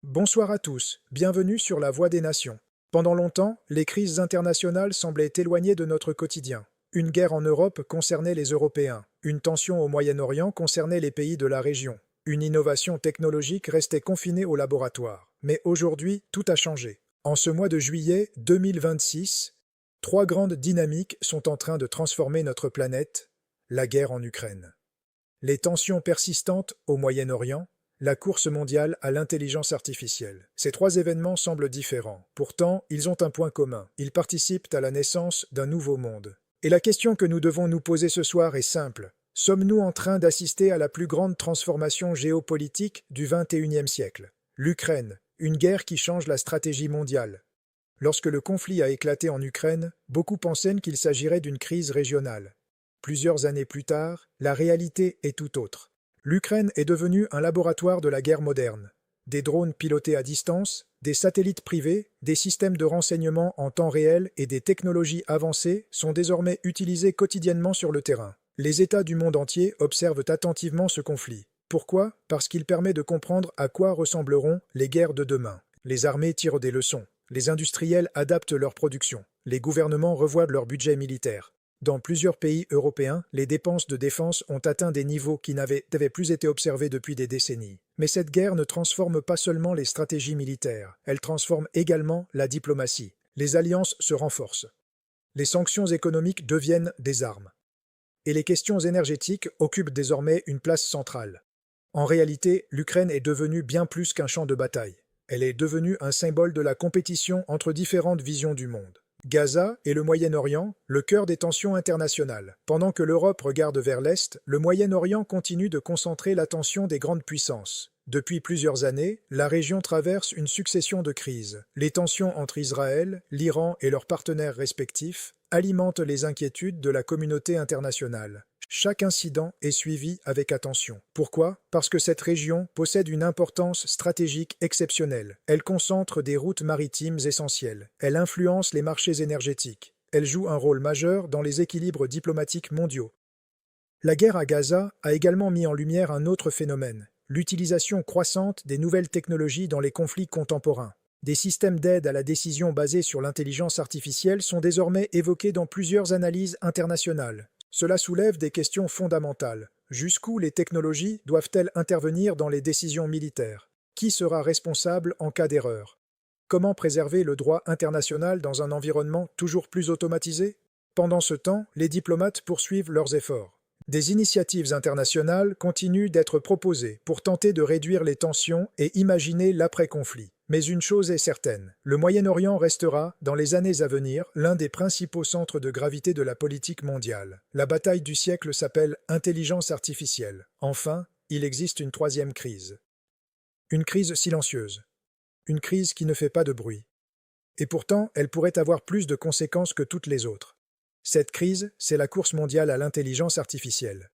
Bonsoir à tous, bienvenue sur la Voix des Nations. Pendant longtemps, les crises internationales semblaient éloignées de notre quotidien. Une guerre en Europe concernait les Européens, une tension au Moyen-Orient concernait les pays de la région, une innovation technologique restait confinée au laboratoire. Mais aujourd'hui, tout a changé. En ce mois de juillet 2026, trois grandes dynamiques sont en train de transformer notre planète: la guerre en Ukraine, les tensions persistantes au Moyen-Orient, la course mondiale à l'intelligence artificielle. Ces trois événements semblent différents. Pourtant, ils ont un point commun. Ils participent à la naissance d'un nouveau monde. Et la question que nous devons nous poser ce soir est simple. Sommes-nous en train d'assister à la plus grande transformation géopolitique du XXIe siècle? L'Ukraine, une guerre qui change la stratégie mondiale. Lorsque le conflit a éclaté en Ukraine, beaucoup pensaient qu'il s'agirait d'une crise régionale. Plusieurs années plus tard, la réalité est tout autre. L'Ukraine est devenue un laboratoire de la guerre moderne. Des drones pilotés à distance, des satellites privés, des systèmes de renseignement en temps réel et des technologies avancées sont désormais utilisés quotidiennement sur le terrain. Les États du monde entier observent attentivement ce conflit. Pourquoi? Parce qu'il permet de comprendre à quoi ressembleront les guerres de demain. Les armées tirent des leçons. Les industriels adaptent leur production. Les gouvernements revoient leur budget militaire. Dans plusieurs pays européens, les dépenses de défense ont atteint des niveaux qui n'avaient plus été observés depuis des décennies. Mais cette guerre ne transforme pas seulement les stratégies militaires, elle transforme également la diplomatie. Les alliances se renforcent. Les sanctions économiques deviennent des armes. Et les questions énergétiques occupent désormais une place centrale. En réalité, l'Ukraine est devenue bien plus qu'un champ de bataille. Elle est devenue un symbole de la compétition entre différentes visions du monde. Gaza et le Moyen-Orient, le cœur des tensions internationales. Pendant que l'Europe regarde vers l'Est, le Moyen-Orient continue de concentrer l'attention des grandes puissances. Depuis plusieurs années, la région traverse une succession de crises. Les tensions entre Israël, l'Iran et leurs partenaires respectifs alimentent les inquiétudes de la communauté internationale. Chaque incident est suivi avec attention. Pourquoi? Parce que cette région possède une importance stratégique exceptionnelle. Elle concentre des routes maritimes essentielles. Elle influence les marchés énergétiques. Elle joue un rôle majeur dans les équilibres diplomatiques mondiaux. La guerre à Gaza a également mis en lumière un autre phénomène: l'utilisation croissante des nouvelles technologies dans les conflits contemporains. Des systèmes d'aide à la décision basés sur l'intelligence artificielle sont désormais évoqués dans plusieurs analyses internationales. Cela soulève des questions fondamentales. Jusqu'où les technologies doivent-elles intervenir dans les décisions militaires? Qui sera responsable en cas d'erreur? Comment préserver le droit international dans un environnement toujours plus automatisé? Pendant ce temps, les diplomates poursuivent leurs efforts. Des initiatives internationales continuent d'être proposées pour tenter de réduire les tensions et imaginer l'après-conflit. Mais une chose est certaine, le Moyen-Orient restera, dans les années à venir, l'un des principaux centres de gravité de la politique mondiale. La bataille du siècle s'appelle intelligence artificielle. Enfin, il existe une troisième crise. Une crise silencieuse. Une crise qui ne fait pas de bruit. Et pourtant, elle pourrait avoir plus de conséquences que toutes les autres. Cette crise, c'est la course mondiale à l'intelligence artificielle.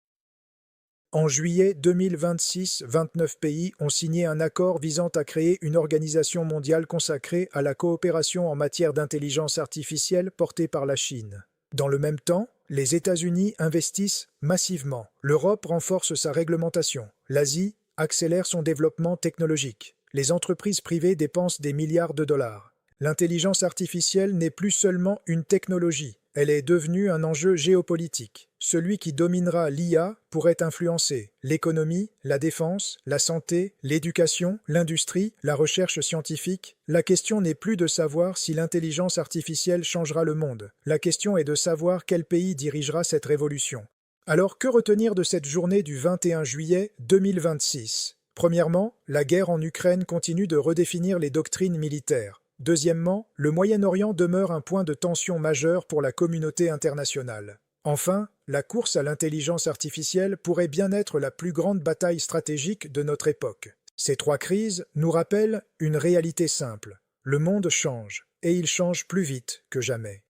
En juillet 2026, 29 pays ont signé un accord visant à créer une organisation mondiale consacrée à la coopération en matière d'intelligence artificielle portée par la Chine. Dans le même temps, les États-Unis investissent massivement. L'Europe renforce sa réglementation. L'Asie accélère son développement technologique. Les entreprises privées dépensent des milliards de dollars. L'intelligence artificielle n'est plus seulement une technologie. Elle est devenue un enjeu géopolitique. Celui qui dominera l'IA pourrait influencer l'économie, la défense, la santé, l'éducation, l'industrie, la recherche scientifique. La question n'est plus de savoir si l'intelligence artificielle changera le monde. La question est de savoir quel pays dirigera cette révolution. Alors, que retenir de cette journée du 21 juillet 2026? Premièrement, la guerre en Ukraine continue de redéfinir les doctrines militaires. Deuxièmement, le Moyen-Orient demeure un point de tension majeur pour la communauté internationale. Enfin, la course à l'intelligence artificielle pourrait bien être la plus grande bataille stratégique de notre époque. Ces trois crises nous rappellent une réalité simple. Le monde change, et il change plus vite que jamais.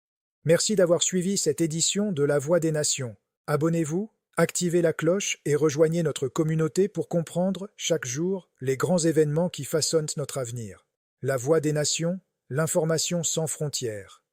Merci d'avoir suivi cette édition de La Voix des Nations. Abonnez-vous, activez la cloche et rejoignez notre communauté pour comprendre, chaque jour, les grands événements qui façonnent notre avenir. La Voix des Nations, l'information sans frontières.